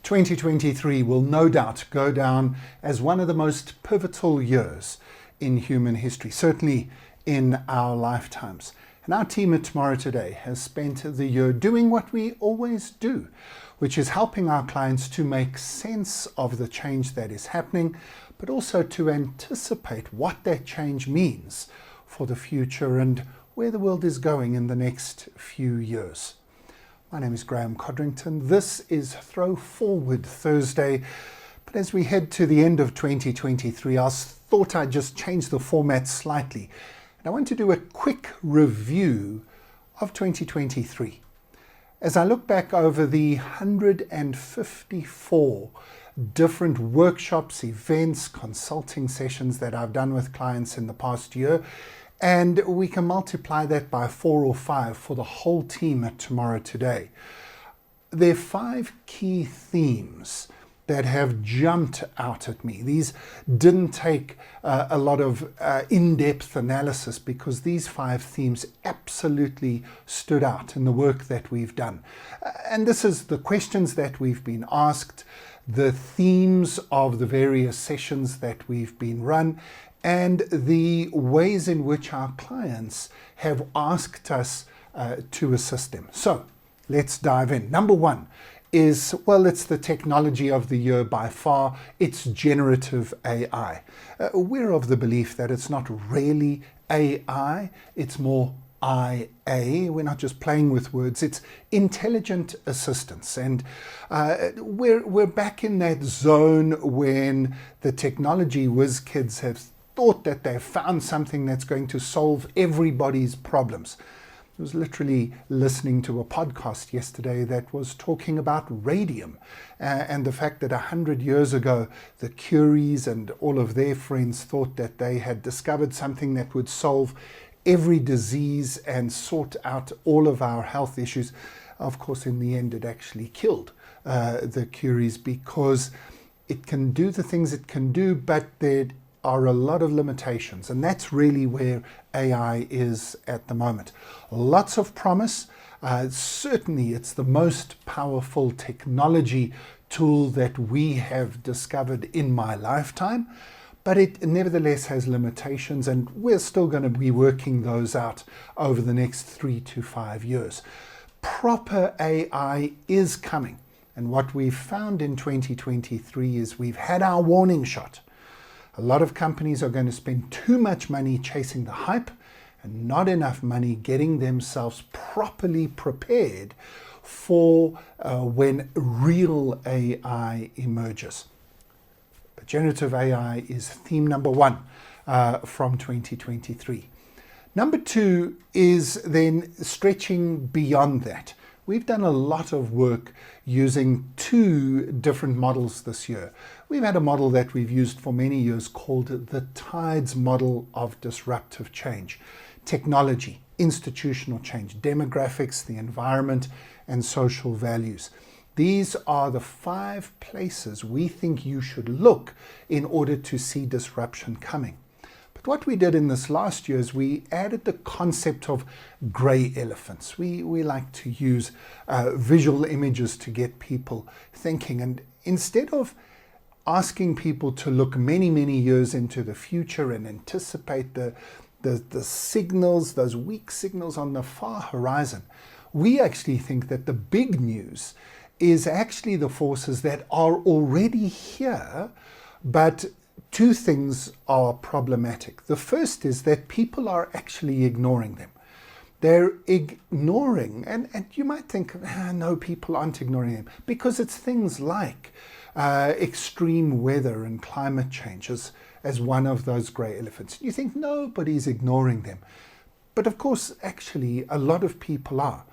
2023 will no doubt go down as one of the most pivotal years in human history, certainly in our lifetimes. And our team at Tomorrow Today has spent the year doing what we always do, which is helping our clients to make sense of the change that is happening, but also to anticipate what that change means for the future and where the world is going in the next few years. My name is Graeme Codrington. This is ThrowForward Thursday. But as we head to the end of 2023, I thought I'd just change the format slightly. And I want to do a quick review of 2023. As I look back over the 154 different workshops, events, consulting sessions that I've done with clients in the past year, and we can multiply that by 4 or 5 for the whole team at Tomorrow Today. There are 5 key themes that have jumped out at me. These didn't take a lot of in-depth analysis because these 5 themes absolutely stood out in the work that we've done. And this is the questions that we've been asked, the themes of the various sessions that we've been run, and the ways in which our clients have asked us to assist them. So let's dive in. Number 1 is, well, it's the technology of the year by far. It's generative AI. We're of the belief that it's not really AI, it's more IA. We're not just playing with words, it's intelligent assistance. And we're back in that zone when the technology whiz kids have thought that they've found something that's going to solve everybody's problems. I was literally listening to a podcast yesterday that was talking about radium and the fact that 100 years ago, the Curies and all of their friends thought that they had discovered something that would solve every disease and sort out all of our health issues. Of course, in the end, it actually killed the Curies because it can do the things it can do, but there are a lot of limitations, and that's really where AI is at the moment. Lots of promise. Certainly it's the most powerful technology tool that we have discovered in my lifetime, but it nevertheless has limitations, and we're still going to be working those out over the next 3 to 5 years. Proper AI is coming, and what we've found in 2023 is we've had our warning shot. A lot of companies are going to spend too much money chasing the hype and not enough money getting themselves properly prepared for when real AI emerges. But generative AI is theme number 1 from 2023. Number 2 is then stretching beyond that. We've done a lot of work using 2 different models this year. We've had a model that we've used for many years called the TIDES model of disruptive change. Technology, institutional change, demographics, the environment, and social values. These are the 5 places we think you should look in order to see disruption coming. But what we did in this last year is we added the concept of grey elephants. We like to use visual images to get people thinking. And instead of asking people to look many, many years into the future and anticipate the signals, those weak signals on the far horizon, we actually think that the big news is actually the forces that are already here, but 2 things are problematic. The first is that people are actually ignoring them. They're ignoring, and you might think, no, people aren't ignoring them, because it's things like extreme weather and climate change as one of those grey elephants. You think nobody's ignoring them. But of course, actually, a lot of people are.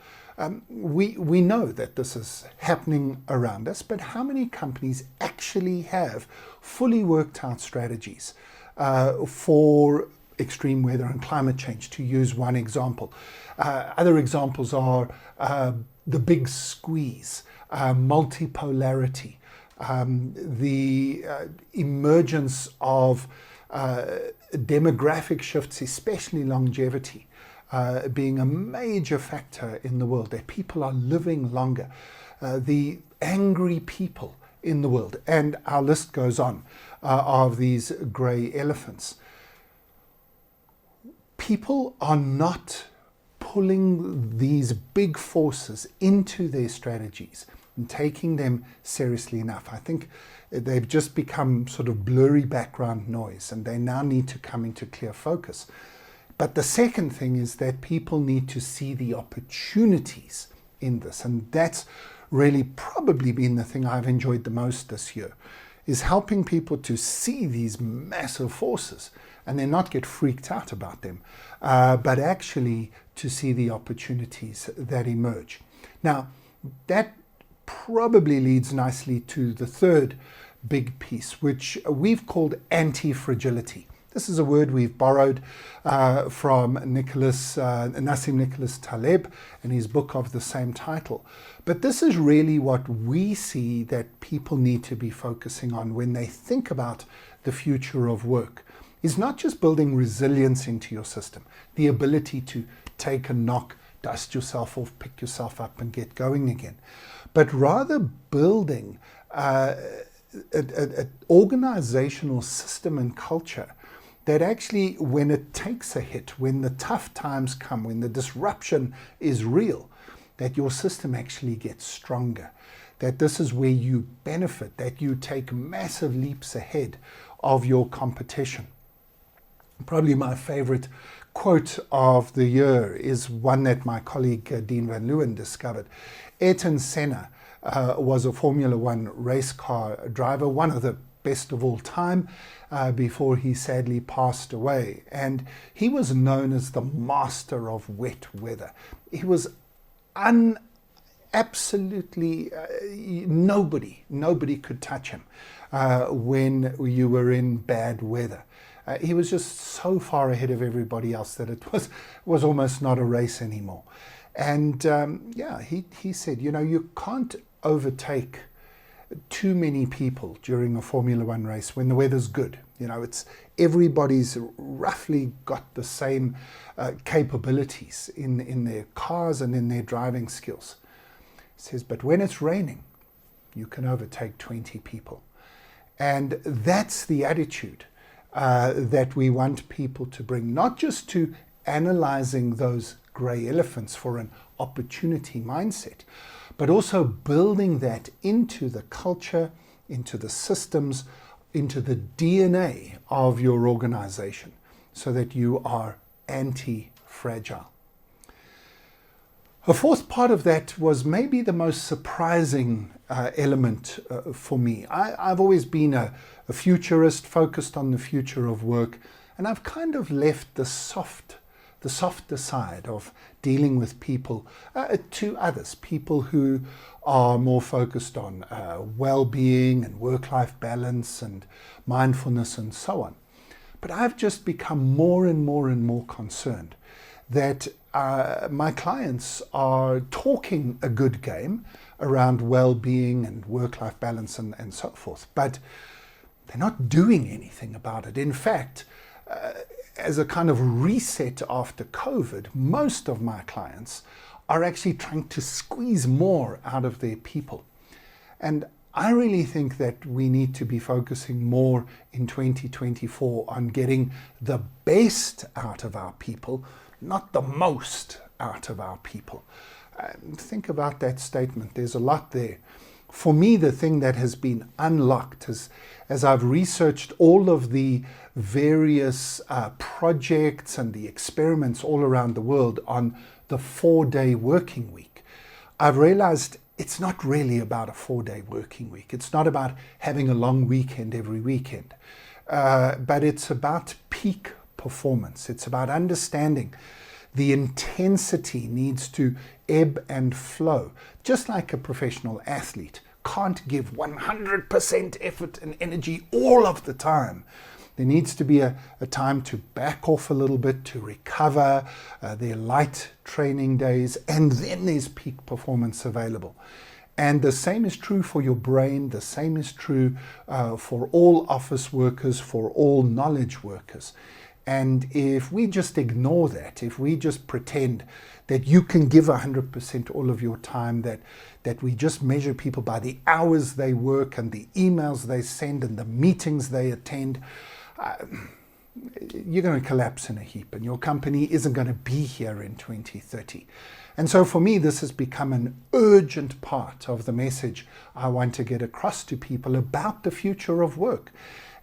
We know that this is happening around us, but how many companies actually have fully worked out strategies for extreme weather and climate change, to use one example? Other examples are the big squeeze, multipolarity, the emergence of demographic shifts, especially longevity, being a major factor in the world, that people are living longer. The angry people in the world. And our list goes on of these grey elephants. People are not pulling these big forces into their strategies and taking them seriously enough. I think they've just become sort of blurry background noise, and they now need to come into clear focus. But the second thing is that people need to see the opportunities in this, and that's really probably been the thing I've enjoyed the most this year, is helping people to see these massive forces and then not get freaked out about them, but actually to see the opportunities that emerge. Now, that probably leads nicely to the third big piece, which we've called antifragility. This is a word we've borrowed from Nassim Nicholas Taleb in his book of the same title. But this is really what we see that people need to be focusing on when they think about the future of work. Is not just building resilience into your system, the ability to take a knock, dust yourself off, pick yourself up and get going again, but rather building an organizational system and culture that actually, when it takes a hit, when the tough times come, when the disruption is real, that your system actually gets stronger, that this is where you benefit, that you take massive leaps ahead of your competition. Probably my favorite quote of the year is one that my colleague Dean Van Leeuwen discovered. Ayrton Senna was a Formula One race car driver, one of the best of all time, before he sadly passed away. And he was known as the master of wet weather. He was absolutely nobody could touch him when you were in bad weather. He was just so far ahead of everybody else that it was almost not a race anymore. And he said, you can't overtake too many people during a Formula One race when the weather's good. It's everybody's roughly got the same capabilities in their cars and in their driving skills. He says, but when it's raining, you can overtake 20 people. And that's the attitude that we want people to bring, not just to analyzing those grey elephants for an opportunity mindset, but also building that into the culture, into the systems, into the DNA of your organization, so that you are anti-fragile. A fourth part of that was maybe the most surprising element for me. I've always been a futurist, focused on the future of work, and I've kind of left the softer side of dealing with people to others, people who are more focused on well-being and work-life balance and mindfulness and so on. But I've just become more and more concerned that my clients are talking a good game around well-being and work-life balance and so forth, but they're not doing anything about it. In fact, as a kind of reset after COVID, most of my clients are actually trying to squeeze more out of their people. And I really think that we need to be focusing more in 2024 on getting the best out of our people, not the most out of our people. Think about that statement. There's a lot there. For me, the thing that has been unlocked is, as I've researched all of the various projects and the experiments all around the world on the 4-day working week, I've realized it's not really about a 4-day working week. It's not about having a long weekend every weekend, but it's about peak performance. It's about understanding the intensity needs to ebb and flow, just like a professional athlete can't give 100% effort and energy all of the time. There needs to be a time to back off a little bit, to recover, their light training days, and then there's peak performance available. And the same is true for your brain, the same is true for all office workers, for all knowledge workers. And if we just ignore that, if we just pretend that you can give 100% all of your time, that we just measure people by the hours they work and the emails they send and the meetings they attend, you're going to collapse in a heap and your company isn't going to be here in 2030. And so for me, this has become an urgent part of the message I want to get across to people about the future of work.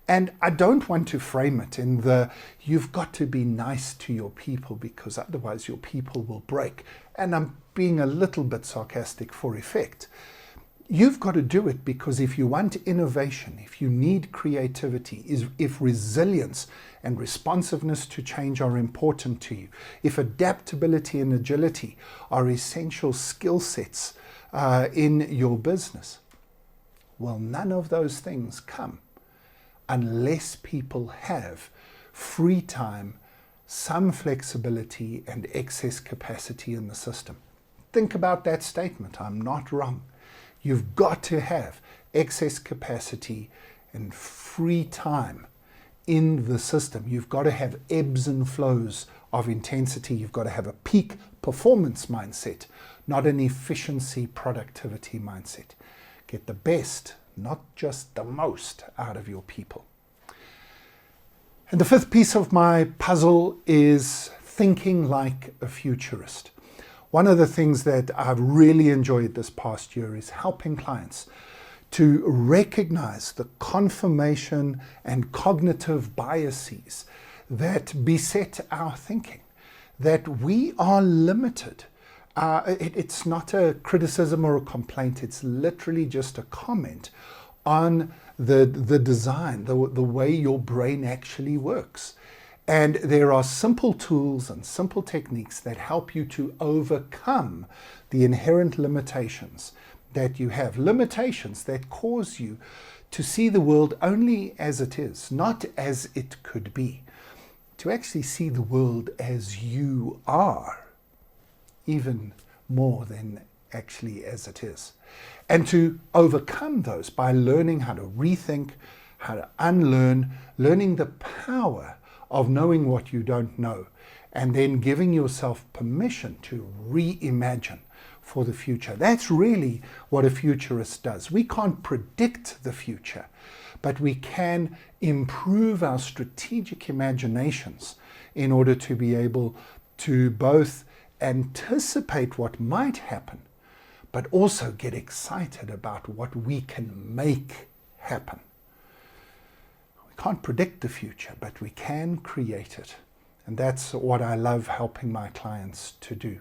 And I don't want to frame it in the, you've got to be nice to your people because otherwise your people will break. And I'm being a little bit sarcastic for effect. You've got to do it because if you want innovation, if you need creativity, if resilience and responsiveness to change are important to you, if adaptability and agility are essential skill sets in your business, well, none of those things come unless people have free time, some flexibility and excess capacity in the system. Think about that statement. I'm not wrong. You've got to have excess capacity and free time in the system. You've got to have ebbs and flows of intensity. You've got to have a peak performance mindset, not an efficiency productivity mindset. Get the best, not just the most, out of your people. And the fifth piece of my puzzle is thinking like a futurist. One of the things that I've really enjoyed this past year is helping clients to recognize the confirmation and cognitive biases that beset our thinking, that we are limited. It's not a criticism or a complaint, it's literally just a comment on the design, the way your brain actually works. And there are simple tools and simple techniques that help you to overcome the inherent limitations that you have. Limitations that cause you to see the world only as it is, not as it could be. To actually see the world as you are, even more than actually as it is. And to overcome those by learning how to rethink, how to unlearn, learning the power of knowing what you don't know, and then giving yourself permission to reimagine for the future. That's really what a futurist does. We can't predict the future, but we can improve our strategic imaginations in order to be able to both anticipate what might happen, but also get excited about what we can make happen. We can't predict the future, but we can create it. And that's what I love helping my clients to do.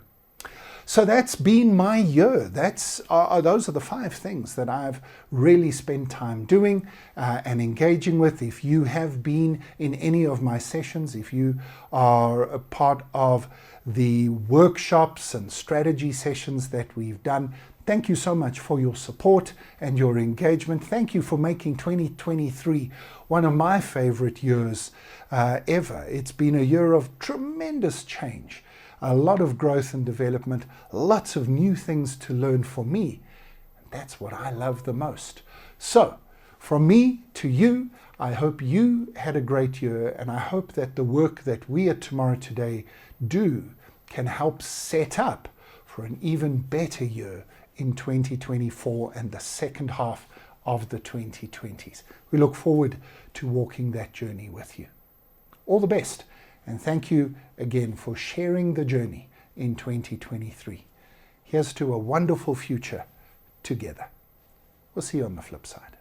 So that's been my year. Those are the 5 things that I've really spent time doing and engaging with. If you have been in any of my sessions, if you are a part of the workshops and strategy sessions that we've done, thank you so much for your support and your engagement. Thank you for making 2023 one of my favorite years ever. It's been a year of tremendous change, a lot of growth and development, lots of new things to learn for me. That's what I love the most. So, from me to you, I hope you had a great year, and I hope that the work that we at Tomorrow Today do can help set up for an even better year in 2024 and the second half of the 2020s. We look forward to walking that journey with you. All the best, and thank you again for sharing the journey in 2023. Here's to a wonderful future together. We'll see you on the flip side.